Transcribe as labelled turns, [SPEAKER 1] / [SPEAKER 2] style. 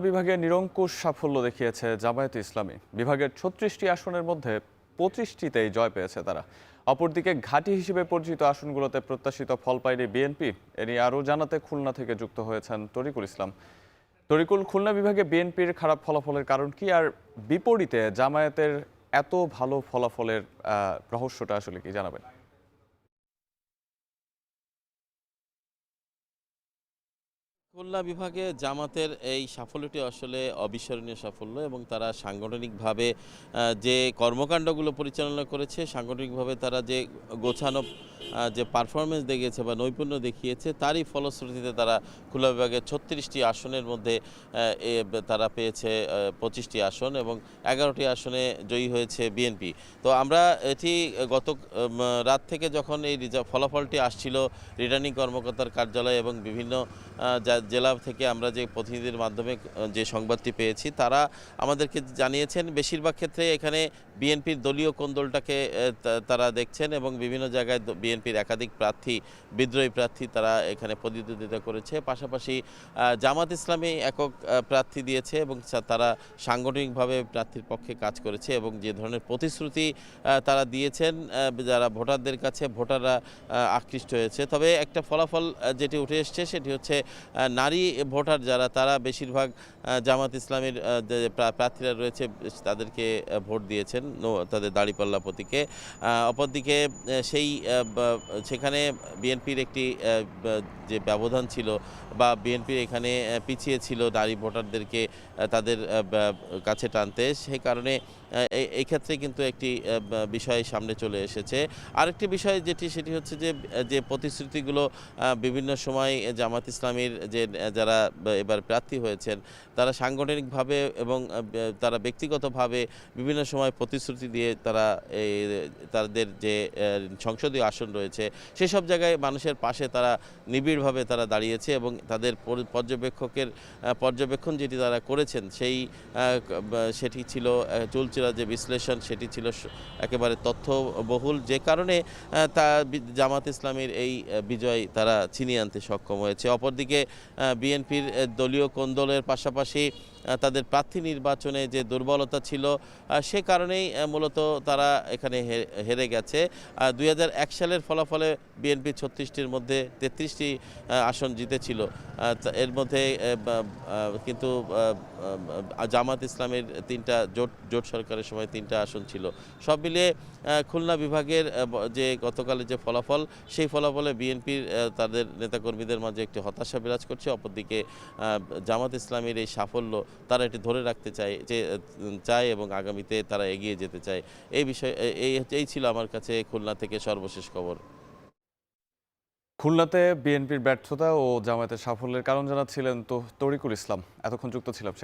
[SPEAKER 1] বিভাগে নিরঙ্কুশ সাফল্য দেখিয়েছে জামায়াতে ইসলামী। বিভাগের ৩৬টি আসনের মধ্যে ২৫টিতেই জয় পেয়েছে তারা। অপরদিকে ঘাঁটি হিসেবে পরিচিত আসনগুলোতে প্রত্যাশিত ফল পায়নি বিএনপি। এ নিয়ে আরও জানাতে খুলনা থেকে যুক্ত হয়েছেন তরিকুল ইসলাম। তরিকুল, খুলনা বিভাগে বিএনপির খারাপ ফলাফলের কারণ কি, আর বিপরীতে জামায়াতের এত ভালো ফলাফলের রহস্যটা আসলে কি জানাবেন?
[SPEAKER 2] খুলনা বিভাগে জামাতের এই সাফল্যটি আসলে অবিস্মরণীয় সাফল্য এবং তারা সাংগঠনিকভাবে যে কর্মকাণ্ডগুলো পরিচালনা করেছে, সাংগঠনিকভাবে তারা যে গোছানো যে পারফরমেন্স দেখিয়েছে বা নৈপুণ্য দেখিয়েছে, তারই ফলশ্রুতিতে তারা খুলনা বিভাগের ৩৬টি আসনের মধ্যে তারা পেয়েছে ২৫টি আসন এবং ১১টি আসনে জয়ী হয়েছে বিএনপি। তো আমরা এটি গত রাত থেকে যখন এই ফলাফলটি আসছিল রিটার্নিং কর্মকর্তার কার্যালয় এবং বিভিন্ন জেলা থেকে আমরা যে প্রতিনিধির মাধ্যমে যে সংবাদটি পেয়েছি, তারা আমাদেরকে জানিয়েছেন বেশিরভাগ ক্ষেত্রে এখানে বিএনপির দলীয় কোন্দলটাকে তারা দেখছেন এবং বিভিন্ন জায়গায় বিএনপির একাধিক প্রার্থী, বিদ্রোহী প্রার্থী তারা এখানে প্রতিদ্বন্দ্বিতা করেছে। পাশাপাশি জামাত ইসলামী একক প্রার্থী দিয়েছে এবং তারা সাংগঠনিকভাবে প্রার্থীর পক্ষে কাজ করেছে এবং যে ধরনের প্রতিশ্রুতি তারা দিয়েছেন, যারা ভোটারদের কাছে ভোটাররা আকৃষ্ট হয়েছে। তবে একটা ফলাফল যেটি উঠে এসছে সেটি হচ্ছে নারী ভোটার যারা, তারা বেশিরভাগ জামাত ইসলামীর যে প্রার্থীরা রয়েছে তাদেরকে ভোট দিয়েছেন তাদের দাঁড়িপাল্লা প্রতীকে। অপরদিকে সেই সেখানে বিএনপির একটি যে ব্যবধান ছিল বা বিএনপির এখানে পিছিয়ে ছিল নারী ভোটারদেরকে তাদের কাছে টানতে, সেই কারণে এই ক্ষেত্রে কিন্তু একটি বিষয় সামনে চলে এসেছে। আরেকটি বিষয় সেটি হচ্ছে যে প্রতিশ্রুতিগুলো বিভিন্ন সময় জামাত ইসলামীর যারা এবার প্রার্থী হয়েছেন, তারা সাংগঠনিকভাবে এবং তারা ব্যক্তিগতভাবে বিভিন্ন সময় প্রতিশ্রুতি দিয়ে তারা তাদের যে সংসদীয় আসন রয়েছে সেসব জায়গায় মানুষের পাশে তারা নিবিড়ভাবে তারা দাঁড়িয়েছে এবং তাদের পর্যবেক্ষণ যেটি তারা করেছেন সেটি ছিল চুলচেরা যে বিশ্লেষণ, সেটি ছিল একেবারে তথ্যবহুল, যে কারণে জামাত ইসলামীর এই বিজয় তারা ছিনিয়ে আনতে সক্ষম হয়েছে। অপরদিকে বিএনপির দলীয় কোন্দলের পাশাপাশি তাদের প্রার্থী নির্বাচনে যে দুর্বলতা ছিল, সে কারণেই মূলত তারা এখানে হেরে গেছে। ২০০১ সালের ফলাফলে বিএনপি ৩৬টির মধ্যে ৩৩টি আসন জিতেছিল। এর মধ্যে কিন্তু জামাত ইসলামের তিনটা জোট সরকারের সময় ৩টা আসন ছিল। সব মিলিয়ে খুলনা বিভাগের যে গতকালের যে ফলাফল, সেই ফলাফলে বিএনপির তাদের নেতাকর্মীদের মাঝে একটি হতাশা বিরাজ করছে। অপরদিকে জামাত ইসলামের এই সাফল্য তারা এটি ধরে রাখতে চায় এবং আগামীতে তারা এগিয়ে যেতে চায়। এই বিষয় এই ছিল আমার কাছে খুলনা থেকে সর্বশেষ খবর।
[SPEAKER 1] খুলনাতে বিএনপির ব্যর্থতা ও জামায়াতের সাফল্যের কারণ জানাচ্ছিলেন তো তরিকুল ইসলাম। এতক্ষণ যুক্ত ছিলাম।